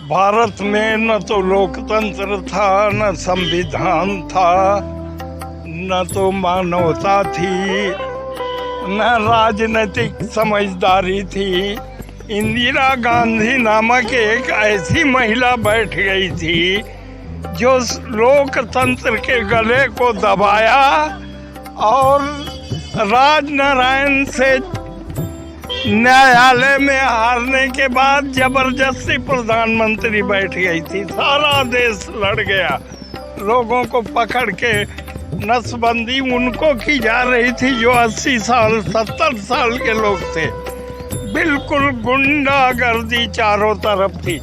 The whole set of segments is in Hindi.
भारत में न तो लोकतंत्र था, न संविधान था, न तो मानवता थी, न राजनीतिक समझदारी थी। इंदिरा गांधी नामक एक ऐसी महिला बैठ गई थी जो लोकतंत्र के गले को दबाया और राजनारायण से न्यायालय में हारने के बाद जबरदस्ती प्रधानमंत्री बैठ गई थी। सारा देश लड़ गया, लोगों को पकड़ के नसबंदी उनको की जा रही थी जो 80 साल 70 साल के लोग थे। बिल्कुल गुंडागर्दी चारों तरफ थी।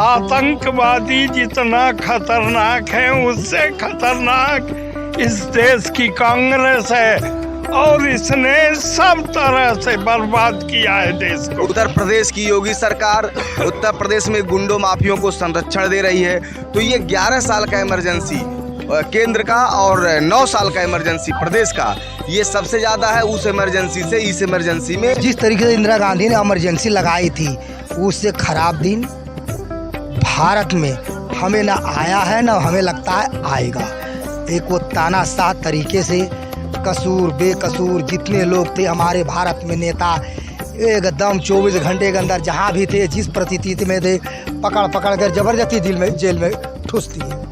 आतंकवादी जितना खतरनाक है उससे खतरनाक इस देश की कांग्रेस है और इसने सब तरह से बर्बाद किया है देश को। उत्तर प्रदेश की योगी सरकार उत्तर प्रदेश में गुंडों माफियों को संरक्षण दे रही है। तो ये 11 साल का इमरजेंसी केंद्र का और 9 साल का इमरजेंसी प्रदेश का, ये सबसे ज़्यादा है उस इमरजेंसी से इस इमरजेंसी में। जिस तरीके से इंदिरा गांधी ने इमरजेंसी लगाई थी उससे खराब दिन भारत में हमें ना आया है ना हमें लगता है आएगा। एक वो तानाशाह तरीके से कसूर बेकसूर जितने लोग थे हमारे भारत में नेता, एकदम 24 घंटे के अंदर जहाँ भी थे जिस परिस्थिति में थे पकड़ कर जबरदस्ती जेल में ठूस दिए।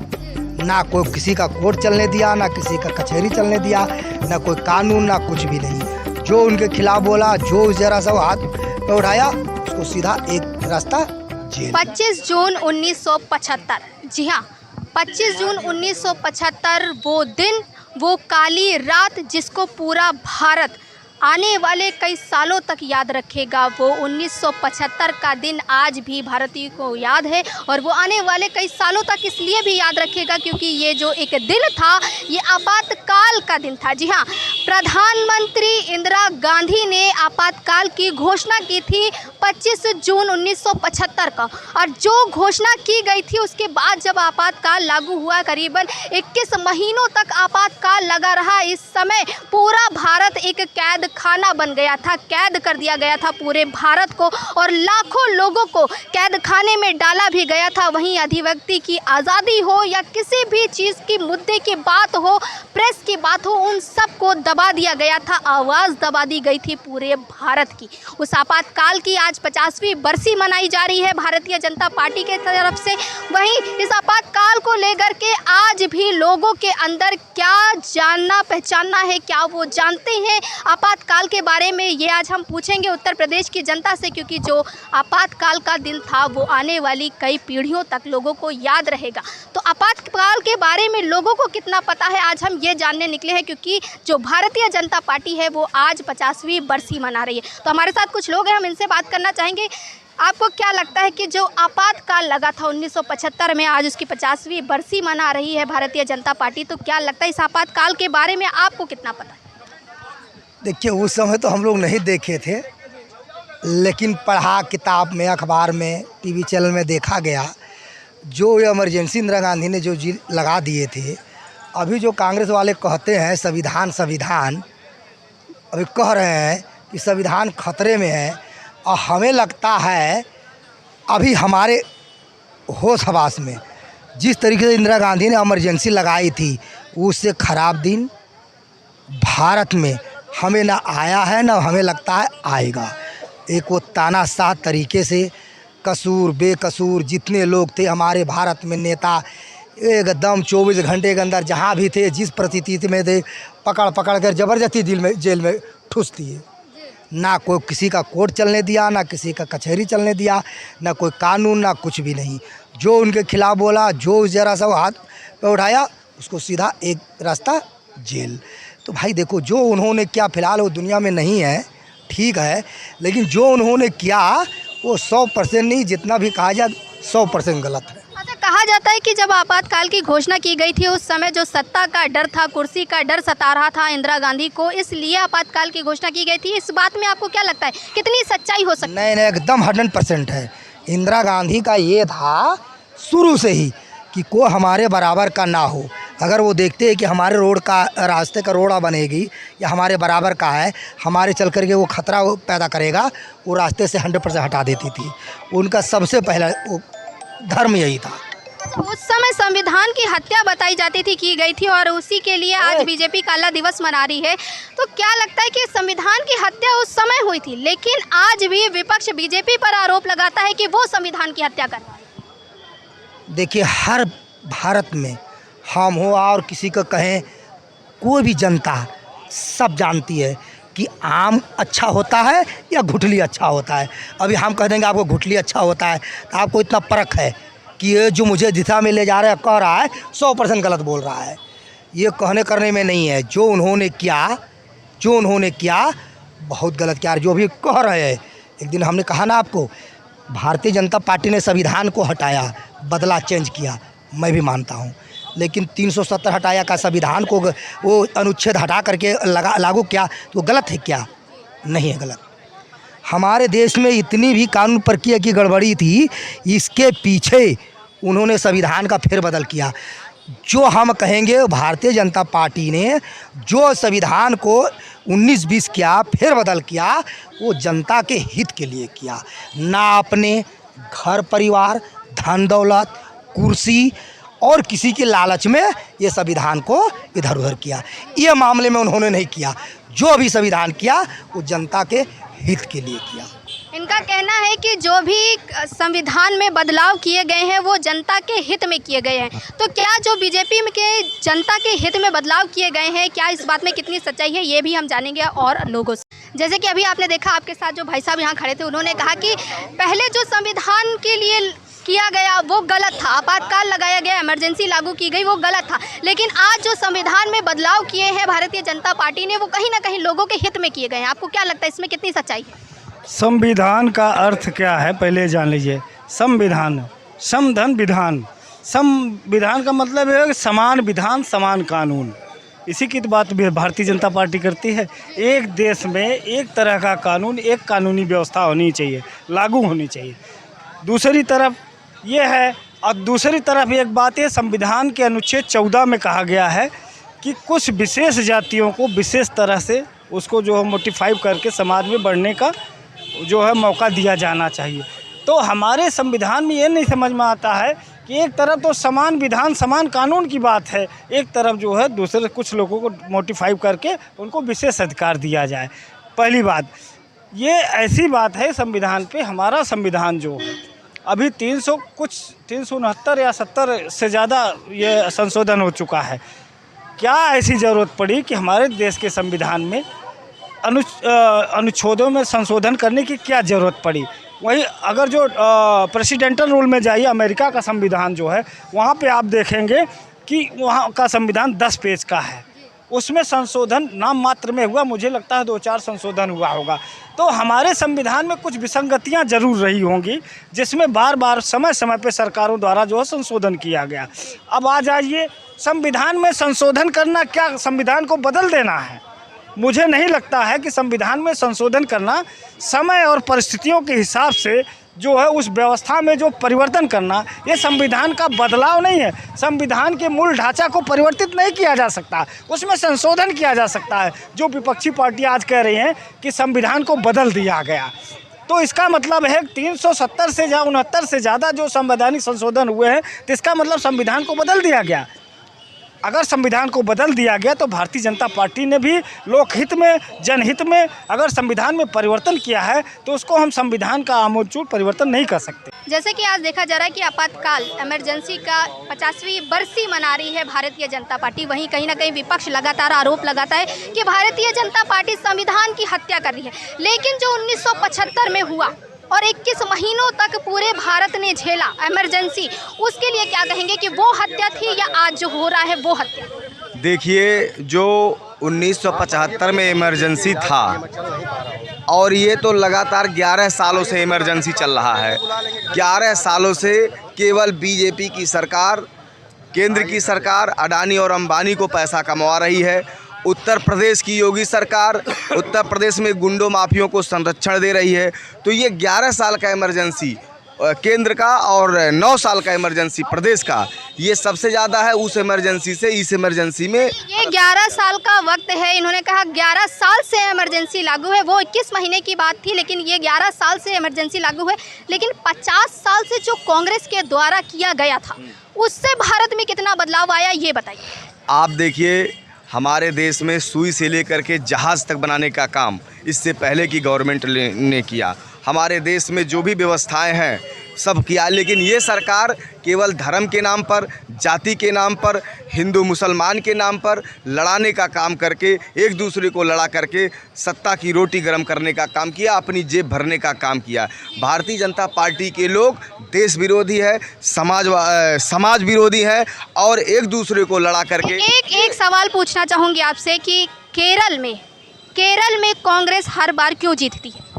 ना कोई किसी का कोर्ट चलने दिया, ना किसी का कचहरी चलने दिया, ना कोई कानून, ना कुछ भी नहीं। जो उनके खिलाफ बोला, जो जरा सा हाथ पे उठाया उसको सीधा एक रास्ता जेल। 25 जून 1975, जी हाँ 25 जून 1975 वो दिन, वो काली रात जिसको पूरा भारत आने वाले कई सालों तक याद रखेगा। वो 1975 का दिन आज भी भारतीय को याद है और वो आने वाले कई सालों तक इसलिए भी याद रखेगा क्योंकि ये जो एक दिन था ये आपातकाल का दिन था। जी हाँ, प्रधानमंत्री इंदिरा गांधी ने आपातकाल की घोषणा की थी 25 जून 1975 का, और जो घोषणा की गई थी उसके बाद जब आपातकाल लागू हुआ, करीबन 21 महीनों तक आपातकाल लगा रहा। इस समय पूरा भारत एक कैद खाना बन गया था, कैद कर दिया गया था पूरे भारत को और लाखों लोगों को कैद खाने में डाला भी गया था। वहीं अभिव्यक्ति की आज़ादी हो या किसी भी चीज़ की मुद्दे की बात हो, प्रेस की बात हो, उन सब को दबा दिया गया था, आवाज़ दबा दी गई थी पूरे भारत की। उस आपातकाल की आज 50वीं बरसी मनाई जा रही है भारतीय जनता पार्टी के तरफ से। वहीं इस आपातकाल को लेकर के आज भी लोगों के अंदर क्या जानना पहचानना है, क्या वो जानते हैं आपातकाल के बारे में, ये आज हम पूछेंगे उत्तर प्रदेश की जनता से, क्योंकि जो आपातकाल का दिन था वो आने वाली कई पीढ़ियों तक लोगों को याद रहेगा। तो आपातकाल के बारे में लोगों को कितना पता है आज हम ये जानने निकले हैं, क्योंकि जो भारतीय जनता पार्टी है वो आज 50वीं बरसी मना रही है। तो हमारे साथ कुछ लोग हैं, हम इनसे बात करना चाहेंगे। आपको क्या लगता है कि जो आपातकाल लगा था 1975 में, आज उसकी 50वीं बरसी मना रही है भारतीय जनता पार्टी, तो क्या लगता है इस आपातकाल के बारे में आपको कितना पता है? देखिए, उस समय तो हम लोग नहीं देखे थे, लेकिन पढ़ा किताब में, अखबार में, टीवी चैनल में देखा गया। जो इमरजेंसी इंदिरा गांधी ने जो लगा दिए थे, अभी जो कांग्रेस वाले कहते हैं संविधान अभी कह रहे हैं कि संविधान खतरे में है, और हमें लगता है अभी हमारे होश हवास में जिस तरीके से इंदिरा गांधी ने इमरजेंसी लगाई थी उससे खराब दिन भारत में हमें ना आया है ना हमें लगता है आएगा। एक वो तानाशाह तरीके से कसूर बेकसूर जितने लोग थे हमारे भारत में नेता, एकदम 24 घंटे के अंदर जहाँ भी थे जिस परिस्थिति में थे पकड़ कर जबरदस्ती जेल में ठूस दिए। ना कोई किसी का कोर्ट चलने दिया, ना किसी का कचहरी चलने दिया, ना कोई कानून, ना कुछ भी नहीं। जो उनके खिलाफ बोला, जो जरा सा हाथ पे उठाया उसको सीधा एक रास्ता जेल। तो भाई देखो, जो उन्होंने किया, फिलहाल वो दुनिया में नहीं है, ठीक है, लेकिन जो उन्होंने किया वो 100% नहीं, जितना भी कहा जाए 100% गलत है। अच्छा, कहा जाता है कि जब आपातकाल की घोषणा की गई थी उस समय जो सत्ता का डर था, कुर्सी का डर सता रहा था इंदिरा गांधी को, इसलिए आपातकाल की घोषणा की गई थी। इस बात में आपको क्या लगता है, कितनी सच्चाई हो सकती है? नहीं, एकदम 100% है। इंदिरा गांधी का ये था शुरू से ही कि कोई हमारे बराबर का ना हो। अगर वो देखते हैं कि हमारे रोड का, रास्ते का रोड़ा बनेगी या हमारे बराबर का है, हमारे चल करके वो खतरा पैदा करेगा, वो रास्ते से 100% हटा देती थी। उनका सबसे पहला धर्म यही था। उस समय संविधान की हत्या बताई जाती थी की गई थी और उसी के लिए आज बीजेपी काला दिवस मना रही है। तो क्या लगता है कि संविधान की हत्या उस समय हुई थी, लेकिन आज भी विपक्ष बीजेपी पर आरोप लगाता है कि वो संविधान की हत्या कर रहा है। देखिए, हर भारत में हम हो और किसी को कहें, कोई भी जनता सब जानती है कि आम अच्छा होता है या गुठली अच्छा होता है। अभी हम कह देंगे आपको गुठली अच्छा होता है तो आपको इतना परख है कि ये जो मुझे दिशा में ले जा रहा है कह रहा है 100% गलत बोल रहा है। ये कहने करने में नहीं है। जो उन्होंने किया बहुत गलत किया। जो भी कह रहे हैं, एक दिन हमने कहा ना आपको, भारतीय जनता पार्टी ने संविधान को हटाया, बदला चेंज किया, मैं भी मानता हूँ, लेकिन 370 हटाया का संविधान को वो अनुच्छेद हटा करके लागू किया तो गलत है क्या? नहीं है गलत। हमारे देश में इतनी भी कानून प्रक्रिया की गड़बड़ी थी, इसके पीछे उन्होंने संविधान का फेरबदल किया। जो हम कहेंगे भारतीय जनता पार्टी ने जो संविधान को 19-20 किया, फेरबदल किया, वो जनता के हित के लिए किया, ना अपने घर परिवार, धन दौलत, कुर्सी और किसी के लालच में ये संविधान को इधर उधर किया। ये मामले में उन्होंने नहीं किया। जो भी संविधान किया वो जनता के हित के लिए किया। इनका कहना है कि जो भी संविधान में बदलाव किए गए हैं वो जनता के हित में किए गए हैं। तो क्या जो बीजेपी में के जनता के हित में बदलाव किए गए हैं, क्या इस बात में कितनी सच्चाई है, ये भी हम जानेंगे और लोगों से। जैसे कि अभी आपने देखा, आपके साथ जो भाई साहब यहाँ खड़े थे, उन्होंने कहा कि पहले जो संविधान के लिए किया गया वो गलत था, आपातकाल लगाया गया, इमरजेंसी लागू की गई, वो गलत था। लेकिन आज जो संविधान में बदलाव किए हैं भारतीय जनता पार्टी ने, वो कहीं ना कहीं लोगों के हित में किए गए हैं। आपको क्या लगता है इसमें कितनी सच्चाई है? संविधान का अर्थ क्या है पहले जान लीजिए। संविधान, समधन विधान, संविधान का मतलब है कि समान विधान समान कानून। इसी की तो बात भी भारतीय जनता पार्टी करती है। एक देश में एक तरह का कानून, एक कानूनी व्यवस्था होनी चाहिए, लागू होनी चाहिए। दूसरी तरफ ये है, और दूसरी तरफ एक बात है, संविधान के अनुच्छेद 14 में कहा गया है कि कुछ विशेष जातियों को विशेष तरह से उसको जो है मोटिफाई करके समाज में बढ़ने का जो है मौका दिया जाना चाहिए। तो हमारे संविधान में ये नहीं समझ में आता है कि एक तरफ तो समान विधान समान कानून की बात है, एक तरफ जो है दूसरे कुछ लोगों को मोटिफाई करके उनको विशेष अधिकार दिया जाए। पहली बात ये ऐसी बात है संविधान पे, हमारा संविधान जो है अभी 369 या 70 से ज़्यादा ये संशोधन हो चुका है। क्या ऐसी ज़रूरत पड़ी कि हमारे देश के संविधान में अनुच्छेदों में संशोधन करने की क्या ज़रूरत पड़ी? वही अगर जो प्रेसिडेंटल रूल में जाइए, अमेरिका का संविधान जो है, वहाँ पे आप देखेंगे कि वहाँ का संविधान 10 पेज का है, उसमें संशोधन नाम मात्र में हुआ, मुझे लगता है 2-4 संशोधन हुआ होगा। तो हमारे संविधान में कुछ विसंगतियां जरूर रही होंगी, जिसमें बार बार समय समय पे सरकारों द्वारा जो है संशोधन किया गया। अब आ जाइए, संविधान में संशोधन करना क्या संविधान को बदल देना है? मुझे नहीं लगता है कि संविधान में संशोधन करना समय और परिस्थितियों के हिसाब से जो है उस व्यवस्था में जो परिवर्तन करना, ये संविधान का बदलाव नहीं है। संविधान के मूल ढांचा को परिवर्तित नहीं किया जा सकता, उसमें संशोधन किया जा सकता है। जो विपक्षी पार्टी आज कह रही हैं कि संविधान को बदल दिया गया, तो इसका मतलब है 370 से 69 से ज़्यादा जो संवैधानिक संशोधन हुए हैं, तो इसका मतलब संविधान को बदल दिया गया। अगर संविधान को बदल दिया गया तो भारतीय जनता पार्टी ने भी लोकहित में, जनहित में अगर संविधान में परिवर्तन किया है तो उसको हम संविधान का आमूलचूल परिवर्तन नहीं कर सकते। जैसे कि आज देखा जा रहा है कि आपातकाल इमरजेंसी का 50वीं बरसी मना रही है भारतीय जनता पार्टी, वहीं कहीं ना कहीं विपक्ष लगातार आरोप लगाता है कि भारतीय जनता पार्टी संविधान की हत्या कर रही है। लेकिन जो 1975 में हुआ और 21 महीनों तक पूरे भारत ने झेला इमरजेंसी, उसके लिए क्या कहेंगे कि वो हत्या थी या आज जो हो रहा है वो हत्या? देखिए, जो 1975 में इमरजेंसी था और ये तो लगातार 11 सालों से इमरजेंसी चल रहा है। 11 सालों से केवल बीजेपी की सरकार, केंद्र की सरकार अडानी और अंबानी को पैसा कमवा रही है। उत्तर प्रदेश की योगी सरकार उत्तर प्रदेश में गुंडों माफियों को संरक्षण दे रही है। तो ये 11 साल का इमरजेंसी केंद्र का और 9 साल का इमरजेंसी प्रदेश का, ये सबसे ज़्यादा है उस इमरजेंसी से इस इमरजेंसी में। ये 11 साल का वक्त है, इन्होंने कहा 11 साल से इमरजेंसी लागू है। वो 21 महीने की बात थी, लेकिन ये 11 साल से इमरजेंसी लागू है। लेकिन 50 साल से जो कांग्रेस के द्वारा किया गया था, उससे भारत में कितना बदलाव आया, ये बताइए। आप देखिए, हमारे देश में सुई से लेकर के जहाज़ तक बनाने का काम इससे पहले की गवर्नमेंट ने किया। हमारे देश में जो भी व्यवस्थाएं हैं सब किया, लेकिन ये सरकार केवल धर्म के नाम पर, जाति के नाम पर, हिंदू मुसलमान के नाम पर लड़ाने का काम करके, एक दूसरे को लड़ा करके सत्ता की रोटी गर्म करने का काम किया, अपनी जेब भरने का काम किया। भारतीय जनता पार्टी के लोग देश विरोधी है, समाज विरोधी है और एक दूसरे को लड़ा करके। एक सवाल पूछना चाहूँगी आपसे कि केरल में कांग्रेस हर बार क्यों जीतती है?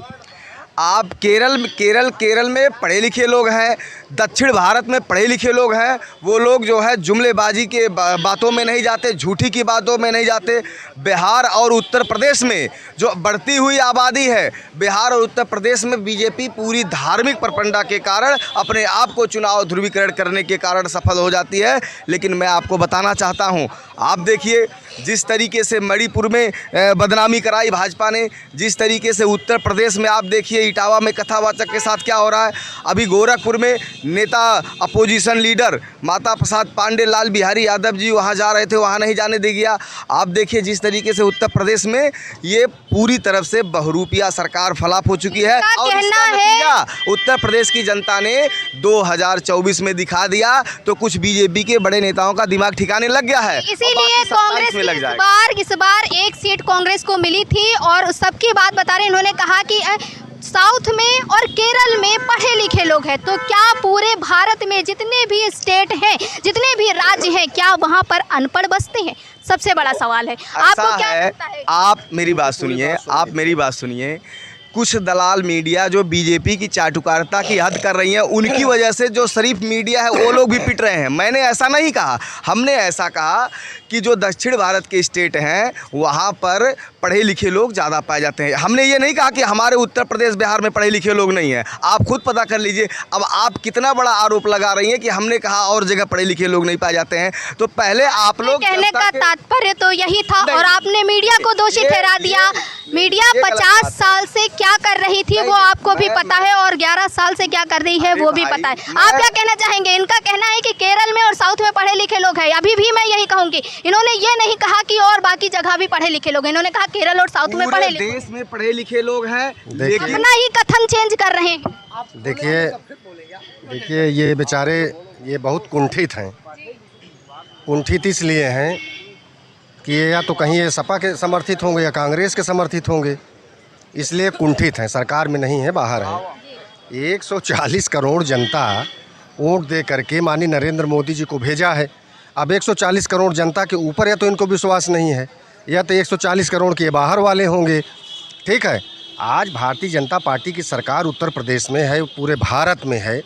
आप केरल में पढ़े लिखे लोग हैं, दक्षिण भारत में पढ़े लिखे लोग हैं। वो लोग जो है जुमलेबाजी के बातों में नहीं जाते, झूठी की बातों में नहीं जाते। बिहार और उत्तर प्रदेश में जो बढ़ती हुई आबादी है, बिहार और उत्तर प्रदेश में बीजेपी पूरी धार्मिक प्रपंडा के कारण अपने आप को चुनाव ध्रुवीकरण करने के कारण सफल हो जाती है। लेकिन मैं आपको बताना चाहता हूँ, आप देखिए जिस तरीके से मणिपुर में बदनामी कराई भाजपा ने, जिस तरीके से उत्तर प्रदेश में आप देखिए इटावा में कथावाचक के साथ क्या हो रहा है। अभी गोरखपुर में नेता अपोजिशन लीडर माता प्रसाद पांडे, लाल बिहारी यादव जी वहां जा रहे थे, वहां नहीं जाने दे गया। आप देखिए जिस तरीके से उत्तर प्रदेश में ये पूरी तरफ से बहुरूपिया सरकार फलाप हो चुकी है। और कहना है उत्तर प्रदेश की जनता ने 2024 में दिखा दिया, तो कुछ बीजेपी के बड़े नेताओं का दिमाग ठिकाने लग गया है। इसीलिए कांग्रेस इस बार एक सीट कांग्रेस को मिली थी और सबकी बात बता रहे। इन्होंने कहा कि साउथ में और केरल में पढ़े लिखे लोग हैं, तो क्या पूरे भारत में जितने भी स्टेट हैं, जितने भी राज्य हैं, क्या वहाँ पर अनपढ़ बसते हैं? सबसे बड़ा सवाल है। आपको क्या लगता है? आप मेरी बात सुनिए। कुछ दलाल मीडिया जो बीजेपी की चाटुकारिता की हद कर रही हैं, उनकी वजह से जो शरीफ मीडिया है वो लोग भी पिट रहे हैं। मैंने ऐसा नहीं कहा, हमने ऐसा कहा कि जो दक्षिण भारत के स्टेट हैं वहाँ पर पढ़े लिखे लोग ज़्यादा पाए जाते हैं। हमने ये नहीं कहा कि हमारे उत्तर प्रदेश बिहार में पढ़े लिखे लोग नहीं हैं। आप खुद पता कर लीजिए। अब आप कितना बड़ा आरोप लगा रही हैं कि हमने कहा और जगह पढ़े लिखे लोग नहीं पाए जाते हैं। तो पहले आप लोग कहने का तात्पर्य तो यही था और आपने मीडिया को दोषी ठहरा दिया। मीडिया 50 साल से क्या कर रही थी वो आपको भी पता है और 11 साल से क्या कर रही है वो भी पता है। आप क्या कहना चाहेंगे? इनका कहना है कि केरल में और साउथ में पढ़े लिखे लोग हैं। अभी भी मैं यही कहूँगी, इन्होंने ये नहीं कहा कि और बाकी जगह भी पढ़े लिखे लोग हैं। इन्होंने कहा केरल और साउथ में पढ़े लिखे, देश में पढ़े लिखे लोग हैं, अपना ही कथन चेंज कर रहे हैं। देखिए ये बेचारे ये बहुत कुंठित हैं। कुंठित इसलिए हैं कि या तो कहीं ये सपा के समर्थित होंगे या कांग्रेस के समर्थित होंगे, इसलिए कुंठित हैं। सरकार में नहीं है, बाहर है। 140 करोड़ जनता वोट दे करके माननीय नरेंद्र मोदी जी को भेजा है। अब 140 करोड़ जनता के ऊपर या तो इनको विश्वास नहीं है या तो 140 करोड़ के बाहर वाले होंगे। ठीक है, आज भारतीय जनता पार्टी की सरकार उत्तर प्रदेश में है, पूरे भारत में है।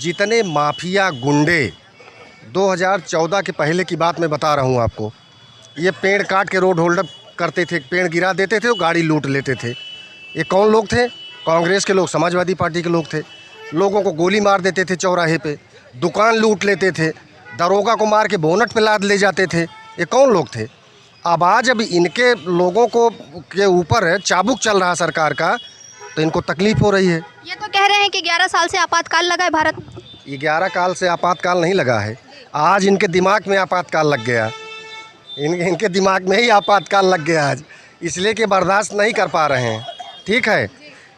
जितने माफिया गुंडे 2014 के पहले की बात मैं बता रहा हूँ आपको, ये पेड़ काट के रोड होल्डअप करते थे, पेड़ गिरा देते थे और गाड़ी लूट लेते थे। ये कौन लोग थे? कांग्रेस के लोग, समाजवादी पार्टी के लोग थे। लोगों को गोली मार देते थे चौराहे पे, दुकान लूट लेते थे, दरोगा को मार के बोनट पे लाद ले जाते थे। ये कौन लोग थे? अब आज अब इनके लोगों को के ऊपर चाबुक चल रहा सरकार का, तो इनको तकलीफ हो रही है। ये तो कह रहे हैं कि 11 साल से आपातकाल लगा है भारत में। ये 11 साल से आपातकाल नहीं लगा है, आज इनके दिमाग में आपातकाल लग गया। इनके दिमाग में ही आपातकाल लग गया आज, इसलिए कि बर्दाश्त नहीं कर पा रहे हैं। ठीक है,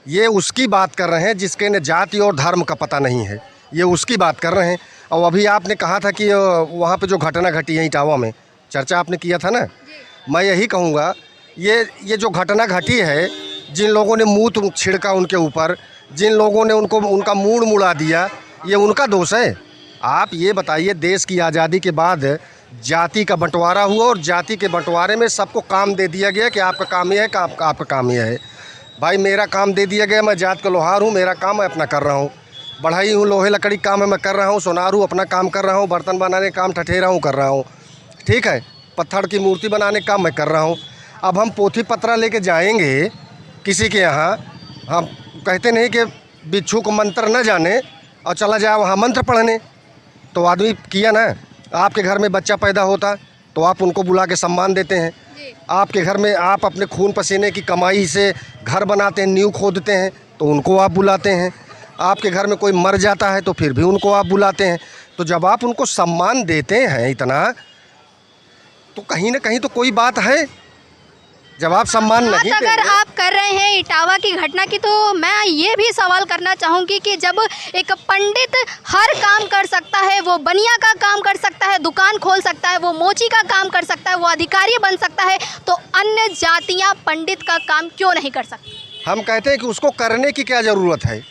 ये उसकी बात कर रहे हैं जिसके न जाति और धर्म का पता नहीं है, ये उसकी बात कर रहे हैं। और अभी आपने कहा था कि वहाँ पे जो घटना घटी है इटावा में, चर्चा आपने किया था ना, मैं यही कहूँगा ये जो घटना घटी है, जिन लोगों ने मुँह छिड़का उनके ऊपर, जिन लोगों ने उनका मूड मुड़ा दिया, ये उनका दोष है। आप ये बताइए, देश की आज़ादी के बाद जाति का बंटवारा हुआ और जाति के बंटवारे में सबको काम दे दिया गया कि आपका काम ये है कि आपका काम ये है। भाई मेरा काम दे दिया गया, मैं जात का लोहार हूँ, मेरा काम मैं अपना कर रहा हूँ। बढ़ाई हूँ, लोहे लकड़ी काम है मैं कर रहा हूँ, सोनार हूँ अपना काम कर रहा हूँ, बर्तन बनाने काम ठठेरा हूँ कर रहा हूँ। ठीक है, पत्थर की मूर्ति बनाने काम मैं कर रहा हूँ। अब हम पोथी पत्रा लेके जाएंगे किसी के यहाँ, हम कहते नहीं कि बिच्छू को मंत्र न जाने और चला जाए वहाँ मंत्र पढ़ने। तो आदमी किया ना। आपके घर में बच्चा पैदा होता तो आप उनको बुला के सम्मान देते हैं। आपके घर में आप अपने खून पसीने की कमाई से घर बनाते हैं, नींव खोदते हैं, तो उनको आप बुलाते हैं। आपके घर में कोई मर जाता है तो फिर भी उनको आप बुलाते हैं। तो जब आप उनको सम्मान देते हैं इतना, तो कहीं ना कहीं तो कोई बात है। जब आप सम्मान नहीं अगर देंगे, आप कर रहे हैं इटावा की घटना की, तो मैं ये भी सवाल करना चाहूँगी कि जब एक पंडित हर काम कर सकता है, वो बनिया का काम कर सकता है, दुकान खोल सकता है, वो मोची का काम कर सकता है, वो अधिकारी बन सकता है, तो अन्य जातियाँ पंडित का काम क्यों नहीं कर सकती? हम कहते हैं कि उसको करने की क्या ज़रूरत है।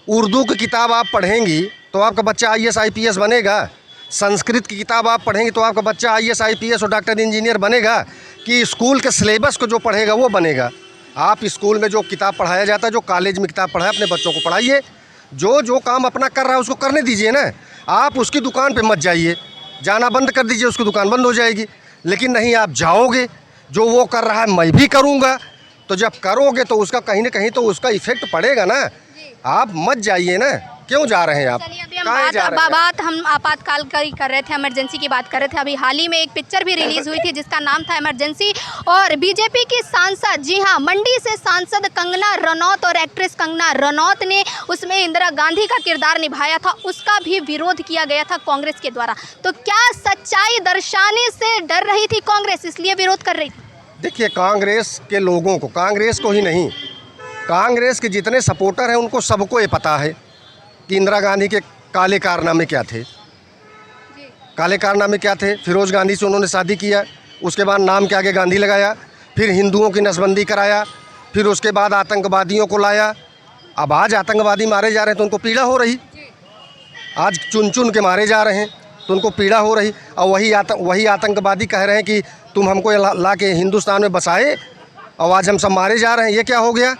उर्दू की किताब आप पढ़ेंगी तो आपका बच्चा IAS IPS बनेगा। संस्कृत की किताब आप पढ़ेंगी तो आपका बच्चा IAS IPS और डॉक्टर इंजीनियर बनेगा, कि स्कूल के सिलेबस को जो पढ़ेगा वो बनेगा। आप स्कूल में जो किताब पढ़ाया जाता है, जो कॉलेज में किताब पढ़ाए, अपने बच्चों को पढ़ाइए। जो काम अपना कर रहा है उसको करने दीजिए ना। आप उसकी दुकान पे मत जाइए, जाना बंद कर दीजिए, उसकी दुकान बंद हो जाएगी। लेकिन नहीं, आप जाओगे, जो वो कर रहा है मैं भी करूँगा, तो जब करोगे तो उसका कहीं ना कहीं तो उसका इफेक्ट पड़ेगा ना। आप मत जाइए ना, क्यों जा रहे हैं आप? चलिए अभी हम आपातकाल की कर रहे थे, इमरजेंसी की बात कर रहे थे। अभी हाल ही में एक पिक्चर भी रिलीज हुई थी जिसका नाम था इमरजेंसी, और बीजेपी की सांसद, जी हाँ, मंडी से सांसद कंगना रनौत और एक्ट्रेस कंगना रनौत ने उसमें इंदिरा गांधी का किरदार निभाया था, उसका भी विरोध किया गया था कांग्रेस के द्वारा। तो क्या सच्चाई दर्शाने से डर रही थी कांग्रेस, इसलिए विरोध कर रही थी? देखिए, कांग्रेस के लोगों को, कांग्रेस को ही नहीं, कांग्रेस के जितने सपोर्टर हैं उनको सबको ये पता है कि इंदिरा गांधी के काले कारनामे क्या थे। काले कारनामे क्या थे? फिरोज गांधी से उन्होंने शादी किया, उसके बाद नाम के आगे गांधी लगाया, फिर हिंदुओं की नसबंदी कराया, फिर उसके बाद आतंकवादियों को लाया। अब आज आतंकवादी मारे जा रहे हैं तो उनको पीड़ा हो रही, आज चुन चुन के मारे जा रहे हैं तो उनको पीड़ा हो रही। और वही आतंकवादी कह रहे हैं कि तुम हमको ला के हिंदुस्तान में बसाए और आज हम सब मारे जा रहे हैं। ये क्या हो गया?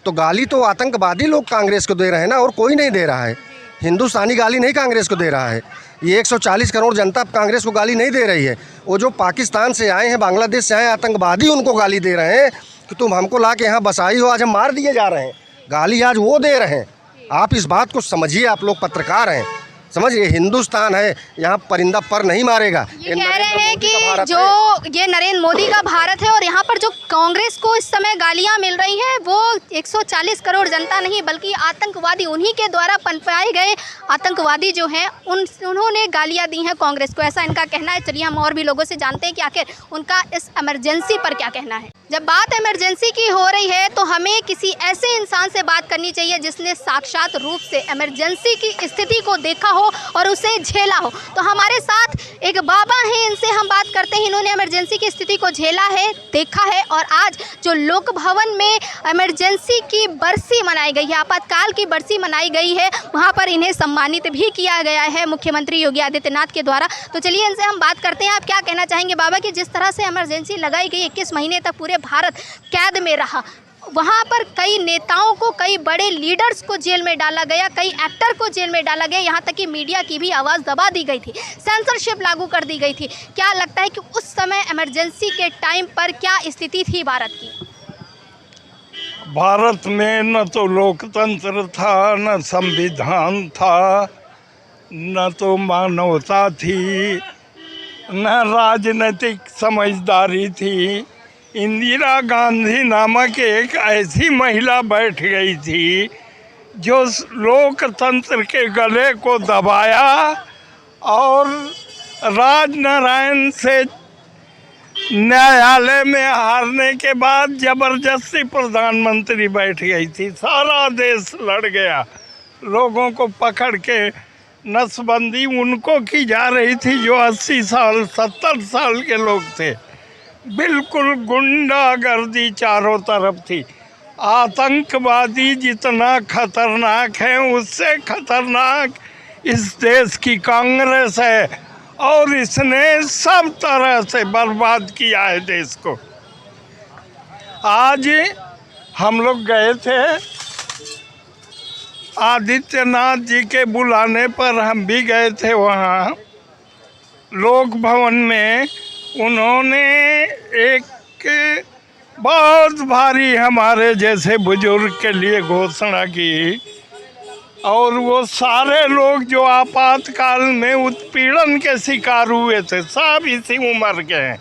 तो गाली तो आतंकवादी लोग कांग्रेस को दे रहे हैं ना, और कोई नहीं दे रहा है। हिंदुस्तानी गाली नहीं कांग्रेस को दे रहा है। ये 140 करोड़ जनता कांग्रेस को गाली नहीं दे रही है। वो जो पाकिस्तान से आए हैं, बांग्लादेश से आए आतंकवादी, उनको गाली दे रहे हैं कि तुम हमको ला के यहाँ बसाई हो, आज हम मार दिए जा रहे हैं। गाली आज वो दे रहे हैं। आप इस बात को समझिए, आप लोग पत्रकार हैं, समझिए, हिंदुस्तान है, यहाँ परिंदा पर नहीं मारेगा। ये कह रहे हैं कि जो ये नरेंद्र मोदी का भारत है, और यहाँ पर जो कांग्रेस को इस समय गालियाँ मिल रही हैं, वो 140 करोड़ जनता नहीं बल्कि आतंकवादी, उन्हीं के द्वारा पनपाए गए आतंकवादी जो हैं उन्होंने गालियाँ दी हैं कांग्रेस को, ऐसा इनका कहना है। चलिए हम और भी लोगों से जानते हैं कि आखिर उनका इस इमरजेंसी पर क्या कहना है। जब बात इमरजेंसी की हो रही है तो हमें किसी ऐसे इंसान से बात करनी चाहिए जिसने साक्षात रूप से इमरजेंसी की स्थिति को देखा हो और उसे झेला हो। तो हमारे साथ एक बाबा हैं, इनसे हम बात करते हैं। इन्होंने इमरजेंसी की स्थिति को झेला है, देखा है, और आज जो लोक भवन में इमरजेंसी की बरसी मनाई गई है, आपातकाल की बरसी मनाई गई है, वहाँ पर इन्हें सम्मानित भी किया गया है मुख्यमंत्री योगी आदित्यनाथ के द्वारा। तो चलिए इनसे हम बात करते हैं। आप क्या कहना चाहेंगे बाबा कि जिस तरह से इमरजेंसी लगाई गई, 21 महीने तक पूरे भारत कैद में रहा, वहाँ पर कई नेताओं को, कई बड़े लीडर्स को जेल में डाला गया, कई एक्टर को जेल में डाला गया, यहाँ तक कि मीडिया की भी आवाज़ दबा दी गई थी, सेंसरशिप लागू कर दी गई थी। क्या लगता है कि उस समय इमरजेंसी के टाइम पर क्या स्थिति थी भारत की? भारत में न तो लोकतंत्र था, न संविधान था, न तो मानवता थी, न राजनीतिक समझदारी थी। इंदिरा गांधी नामक एक ऐसी महिला बैठ गई थी जो लोकतंत्र के गले को दबाया, और राजनारायण से न्यायालय में हारने के बाद जबरदस्ती प्रधानमंत्री बैठ गई थी। सारा देश लड़ गया, लोगों को पकड़ के नसबंदी उनको की जा रही थी जो 80 साल 70 साल के लोग थे। बिल्कुल गुंडागर्दी चारों तरफ थी। आतंकवादी जितना खतरनाक है, उससे खतरनाक इस देश की कांग्रेस है, और इसने सब तरह से बर्बाद किया है देश को। आज हम लोग गए थे, आदित्यनाथ जी के बुलाने पर हम भी गए थे वहाँ लोक भवन में। उन्होंने एक बहुत भारी हमारे जैसे बुजुर्ग के लिए घोषणा की और वो सारे लोग जो आपातकाल में उत्पीड़न के शिकार हुए थे सब इसी उम्र के हैं,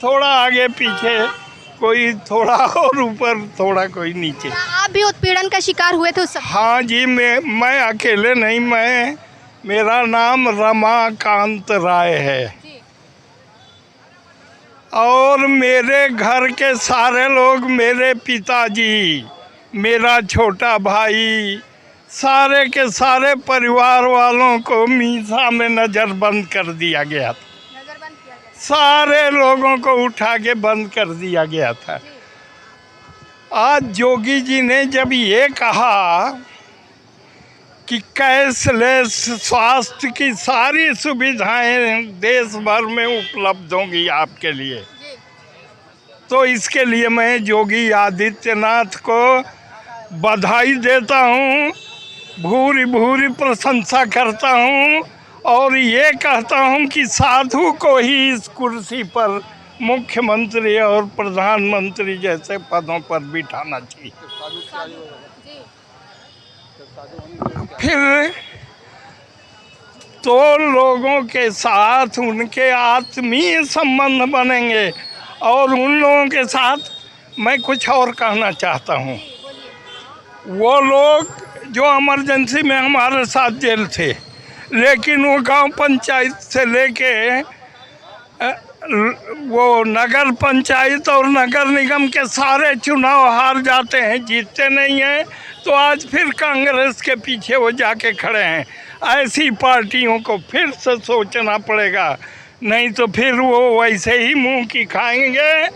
थोड़ा आगे पीछे, कोई थोड़ा और ऊपर, थोड़ा कोई नीचे। क्या आप भी उत्पीड़न का शिकार हुए थे उस समय? हाँ जी, मैं अकेले नहीं, मेरा नाम रमाकांत राय है और मेरे घर के सारे लोग, मेरे पिताजी, मेरा छोटा भाई, सारे के सारे परिवार वालों को मीसा में नज़रबंद कर दिया गया था। सारे लोगों को उठा के बंद कर दिया गया था। आज योगी जी ने जब ये कहा कि कैशलेस स्वास्थ्य की सारी सुविधाएं देश भर में उपलब्ध होंगी आपके लिए, तो इसके लिए मैं योगी आदित्यनाथ को बधाई देता हूँ, भूरी भूरी प्रशंसा करता हूँ और ये कहता हूँ कि साधु को ही इस कुर्सी पर मुख्यमंत्री और प्रधानमंत्री जैसे पदों पर बिठाना चाहिए। फिर तो लोगों के साथ उनके आत्मीय संबंध बनेंगे और उन लोगों के साथ मैं कुछ और कहना चाहता हूँ। वो लोग जो इमरजेंसी में हमारे साथ जेल थे, लेकिन वो गांव पंचायत से लेके वो नगर पंचायत और नगर निगम के सारे चुनाव हार जाते हैं, जीतते नहीं हैं, तो आज फिर कांग्रेस के पीछे वो जाके खड़े हैं। ऐसी पार्टियों को फिर से सोचना पड़ेगा, नहीं तो फिर वो वैसे ही मुंह की खाएंगे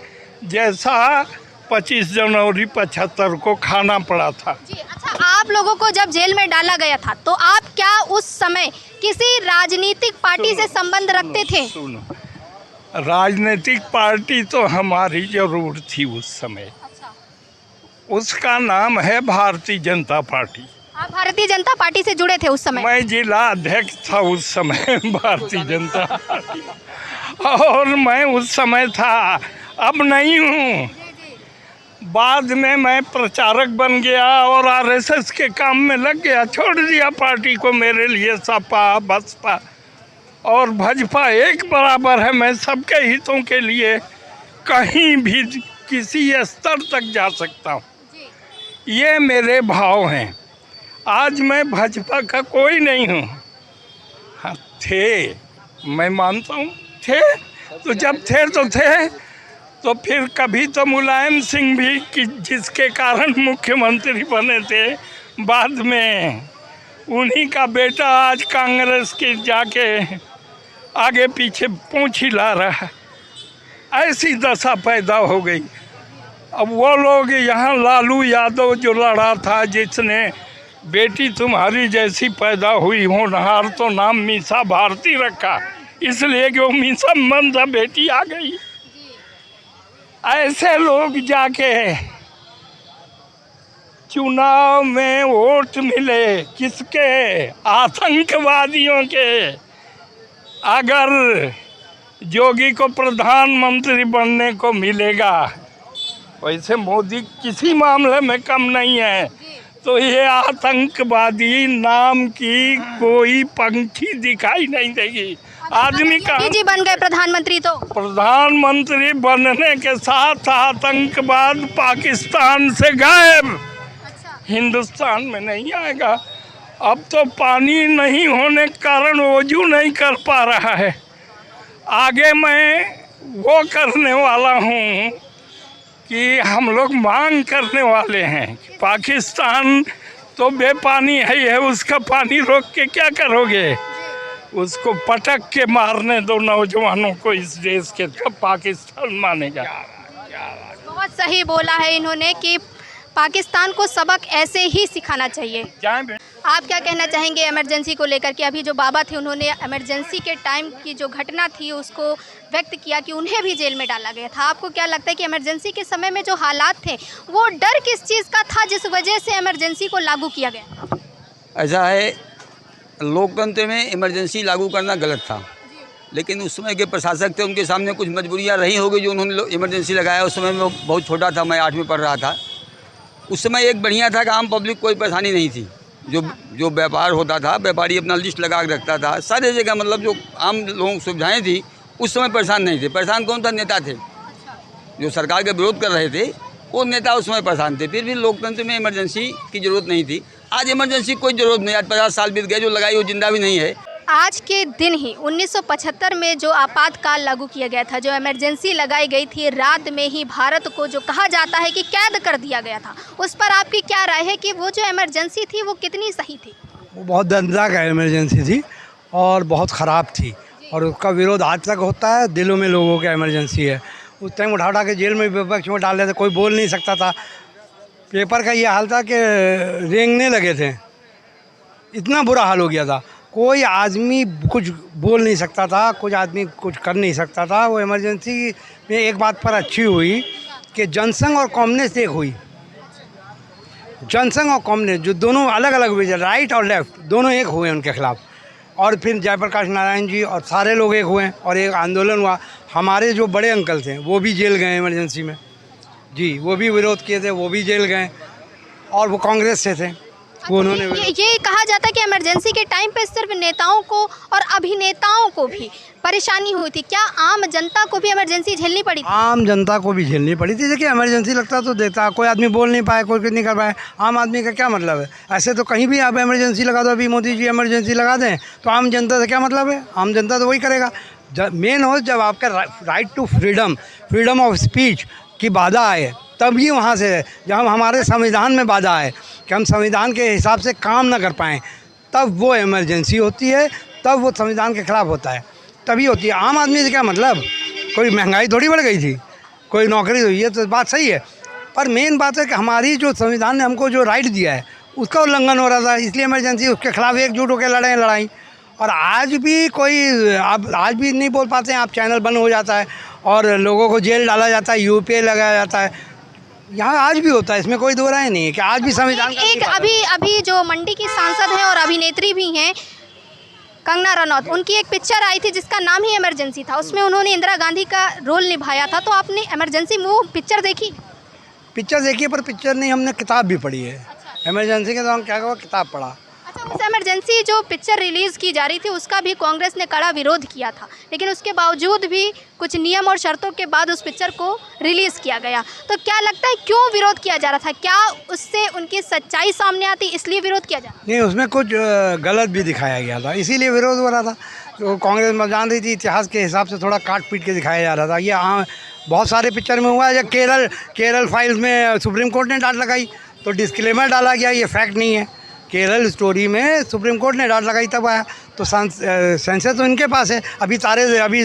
जैसा 25 जनवरी 75 को खाना पड़ा था। जी अच्छा, आप लोगों को जब जेल में डाला गया था तो आप क्या उस समय किसी राजनीतिक पार्टी से संबंध रखते थे? सुनो, राजनीतिक पार्टी तो हमारी जरूर थी उस समय। अच्छा। उसका नाम है भारतीय जनता पार्टी। आप भारतीय जनता पार्टी से जुड़े थे उस समय? मैं जिला अध्यक्ष था उस समय भारतीय जनता पार्टी, और मैं उस समय था, अब नहीं हूँ। बाद में मैं प्रचारक बन गया और आरएसएस के काम में लग गया, छोड़ दिया पार्टी को। मेरे लिए सपा, बसपा और भाजपा एक बराबर है। मैं सबके हितों के लिए कहीं भी किसी स्तर तक जा सकता हूँ, ये मेरे भाव हैं। आज मैं भाजपा का कोई नहीं हूँ। हाँ थे, मैं मानता हूँ थे, तो जब थे तो थे, तो फिर कभी तो मुलायम सिंह भी कि जिसके कारण मुख्यमंत्री बने थे, बाद में उन्हीं का बेटा आज कांग्रेस के जाके आगे पीछे पूंछ हिला रहा है। ऐसी दशा पैदा हो गई। अब वो लोग यहाँ लालू यादव जो लड़ा था, जिसने बेटी तुम्हारी जैसी पैदा हुई होनहार, तो नाम मीसा भारती रखा, इसलिए कि वो मीसा मंदा बेटी आ गई। ऐसे लोग जाके चुनाव में वोट मिले किसके? आतंकवादियों के। अगर योगी को प्रधानमंत्री बनने को मिलेगा, वैसे मोदी किसी मामले में कम नहीं है, तो ये आतंकवादी नाम की कोई पंखी दिखाई नहीं देगी। आदमी का जी बन गए प्रधानमंत्री, तो प्रधानमंत्री बनने के साथ आतंकवाद पाकिस्तान से गायब। अच्छा। हिंदुस्तान में नहीं आएगा। अब तो पानी नहीं होने के कारण वजू नहीं कर पा रहा है। आगे मैं वो करने वाला हूँ कि हम लोग मांग करने वाले हैं। पाकिस्तान तो बेपानी है, उसका पानी रोक के क्या करोगे? उसको पटक के मारने दो नौजवानों को इस देश के, तब पाकिस्तान मानेगा। बहुत सही बोला है इन्होंने कि पाकिस्तान को सबक ऐसे ही सिखाना चाहिए। आप क्या कहना चाहेंगे इमरजेंसी को लेकर? कि अभी जो बाबा थे उन्होंने इमरजेंसी के टाइम की जो घटना थी उसको व्यक्त किया कि उन्हें भी जेल में डाला गया था। आपको क्या लगता है कि इमरजेंसी के समय में जो हालात थे वो डर किस चीज़ का था जिस वजह से इमरजेंसी को लागू किया गया? ऐसा है, लोकतंत्र में इमरजेंसी लागू करना गलत था, लेकिन उस समय के प्रशासक थे, उनके सामने कुछ मजबूरियां रही होगी जो उन्होंने इमरजेंसी लगाया। उस समय मैं बहुत छोटा था, मैं 8वीं पढ़ रहा था। उस समय एक बढ़िया था कि आम पब्लिक कोई परेशानी नहीं थी, जो व्यापार होता था, व्यापारी अपना लिस्ट लगा के रखता था सारे जगह, मतलब जो आम लोगों को सुविधाएँ थी उस समय परेशान नहीं थे। परेशान कौन था? नेता थे जो सरकार का विरोध कर रहे थे, वो नेता उस समय परेशान थे। फिर भी लोकतंत्र में इमरजेंसी की ज़रूरत नहीं थी। आज इमरजेंसी कोई ज़रूरत नहीं। आज 50 साल बीत गए, जो लगाई वो जिंदा भी नहीं है। आज के दिन ही 1975 में जो आपातकाल लागू किया गया था, जो इमरजेंसी लगाई गई थी, रात में ही भारत को जो कहा जाता है कि कैद कर दिया गया था, उस पर आपकी क्या राय है कि वो जो इमरजेंसी थी वो कितनी सही थी? वो बहुत दर्दनाक इमरजेंसी थी और बहुत ख़राब थी, और उसका विरोध आज तक होता है दिलों में लोगों का। इमरजेंसी है, उस टाइम उठा के जेल में विपक्ष में डाल देते, कोई बोल नहीं सकता था। पेपर का ये हाल था कि रेंगने लगे थे, इतना बुरा हाल हो गया था। कोई आदमी कुछ बोल नहीं सकता था, कुछ आदमी कुछ कर नहीं सकता था। वो इमरजेंसी में एक बात पर अच्छी हुई कि जनसंघ और कांग्रेस एक हुई। जनसंघ और कांग्रेस जो दोनों अलग अलग हुए, राइट और लेफ्ट दोनों एक हुए उनके खिलाफ, और फिर जयप्रकाश नारायण जी और सारे लोग एक हुए और एक आंदोलन हुआ। हमारे जो बड़े अंकल थे वो भी जेल गए इमरजेंसी में जी, वो भी विरोध किए थे, वो भी जेल गए, और वो कांग्रेस से थे। वो उन्होंने ये कहा जाता है कि इमरजेंसी के टाइम पे सिर्फ नेताओं को और अभिनेताओं को भी परेशानी हुई थी, क्या आम जनता को भी इमरजेंसी झेलनी पड़ी थी? आम जनता को भी झेलनी पड़ी थी। देखिए इमरजेंसी लगता तो देता, कोई आदमी बोल नहीं पाए, कोई कुछ नहीं कर पाए, आम आदमी का क्या मतलब है? ऐसे तो कहीं भी आप इमरजेंसी लगा दो, अभी मोदी जी इमरजेंसी लगा दें तो आम जनता से क्या मतलब है? आम जनता तो वही करेगा। मेन हो जब आपका right to freedom of speech की बाधा आए, तभी वहाँ से जब हमारे संविधान में बाधा आए कि हम संविधान के हिसाब से काम ना कर पाएँ, तब वो इमरजेंसी होती है, तब वो संविधान के खिलाफ होता है, तभी होती है। आम आदमी से क्या मतलब? कोई महंगाई थोड़ी बढ़ गई थी, कोई नौकरी हुई है, तो बात सही है, पर मेन बात है कि हमारी जो संविधान ने हमको जो राइट दिया है उसका उल्लंघन हो रहा था, इसलिए इमरजेंसी, उसके खिलाफ एकजुट होकर लड़े लड़ाई। और आज भी कोई आप आज भी नहीं बोल पाते हैं, आप चैनल बंद हो जाता है और लोगों को जेल डाला जाता है, यूपीए लगाया जाता है। यहाँ आज भी होता है, इसमें कोई दो राय नहीं है कि आज भी संविधान एक अभी जो मंडी की सांसद हैं और अभिनेत्री भी हैं कंगना रनौत, उनकी एक पिक्चर आई थी जिसका नाम ही इमरजेंसी था, उसमें उन्होंने इंदिरा गांधी का रोल निभाया था। तो आपने इमरजेंसी में वो पिक्चर देखी? पिक्चर देखी, पर पिक्चर नहीं, हमने किताब भी पढ़ी है। इमरजेंसी के दौरान क्या हुआ, किताब पढ़ा। अच्छा, उस इमरजेंसी जो पिक्चर रिलीज़ की जा रही थी उसका भी कांग्रेस ने कड़ा विरोध किया था, लेकिन उसके बावजूद भी कुछ नियम और शर्तों के बाद उस पिक्चर को रिलीज़ किया गया। तो क्या लगता है क्यों विरोध किया जा रहा था? क्या उससे उनकी सच्चाई सामने आती, इसलिए विरोध किया जा रहा? नहीं, उसमें कुछ गलत भी दिखाया गया था, इसीलिए विरोध हो रहा था। तो कांग्रेस में जान रही थी, इतिहास के हिसाब से थोड़ा काट पीट के दिखाया जा रहा था। ये बहुत सारे पिक्चर में हुआ है। जब केरल फाइल्स में सुप्रीम कोर्ट ने डांट लगाई तो डिस्क्लेमर डाला गया, ये फैक्ट नहीं है। केरल स्टोरी में सुप्रीम कोर्ट ने डांट लगाई तब आया, तो सेंसर तो इनके पास है। अभी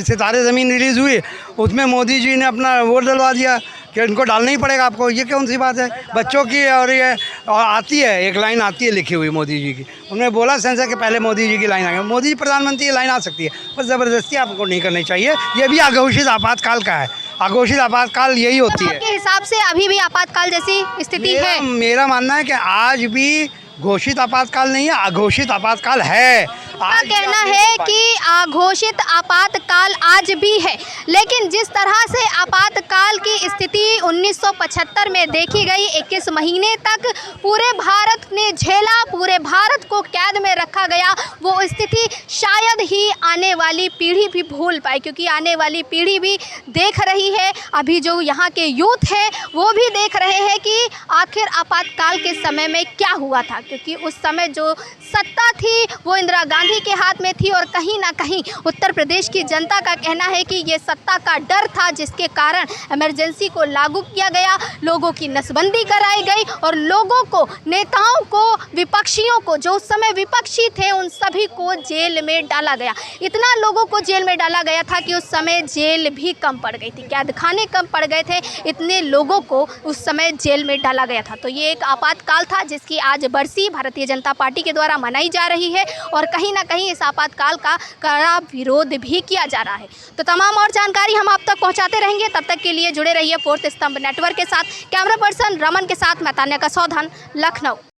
सितारे ज़मीन रिलीज़ हुई, उसमें मोदी जी ने अपना वोट डलवा दिया कि इनको डालना ही पड़ेगा आपको। ये कौन सी बात है? बच्चों की और ये आती है, एक लाइन आती है लिखी हुई मोदी जी की, उन्होंने बोला सेंसर के पहले मोदी जी की लाइन आ गई। मोदी जी प्रधानमंत्री की लाइन आ सकती है, पर ज़बरदस्ती आपको नहीं करनी चाहिए। ये भी अघोषित आपातकाल का है, अघोषित आपातकाल यही होती है। आपके हिसाब से अभी भी आपातकाल जैसी स्थिति है? मेरा मानना है कि आज भी घोषित आपातकाल नहीं है, अघोषित आपातकाल है। आपका कहना है कि अघोषित आपातकाल आज भी है, लेकिन जिस तरह से आपातकाल की स्थिति 1975 में देखी गई, 21 महीने तक पूरे भारत ने झेला, पूरे भारत को कैद में रखा गया, वो स्थिति शायद ही आने वाली पीढ़ी भी भूल पाए, क्योंकि आने वाली पीढ़ी भी देख रही है, अभी जो यहाँ के यूथ है वो भी देख रहे हैं कि आखिर आपातकाल के समय में क्या हुआ था, क्योंकि उस समय जो सत्ता थी वो इंदिरा गांधी के हाथ में थी, और कहीं ना कहीं उत्तर प्रदेश की जनता का कहना है कि ये सत्ता का डर था, जिसके कारण इमरजेंसी को लागू किया गया, लोगों की नसबंदी कराई गई और लोगों को, नेताओं को, विपक्षियों को, जो उस समय विपक्षी थे उन सभी को जेल में डाला गया। इतना लोगों को जेल में डाला गया था कि उस समय जेल भी कम पड़ गई थी, कैद खाने कम पड़ गए थे, इतने लोगों को उस समय जेल में डाला गया था। तो ये एक आपातकाल था जिसकी आज बरसी भारतीय जनता पार्टी के द्वारा मनाई जा रही है, और कहीं ना कहीं इस आपातकाल का कड़ा विरोध भी किया जा रहा है। तो तमाम और जानकारी हम आप तक पहुंचाते रहेंगे, तब तक के लिए जुड़े रहिए फोर्थ स्तंभ नेटवर्क के साथ। कैमरा पर्सन रमन के साथ मैं तान्या का सौधान, लखनऊ।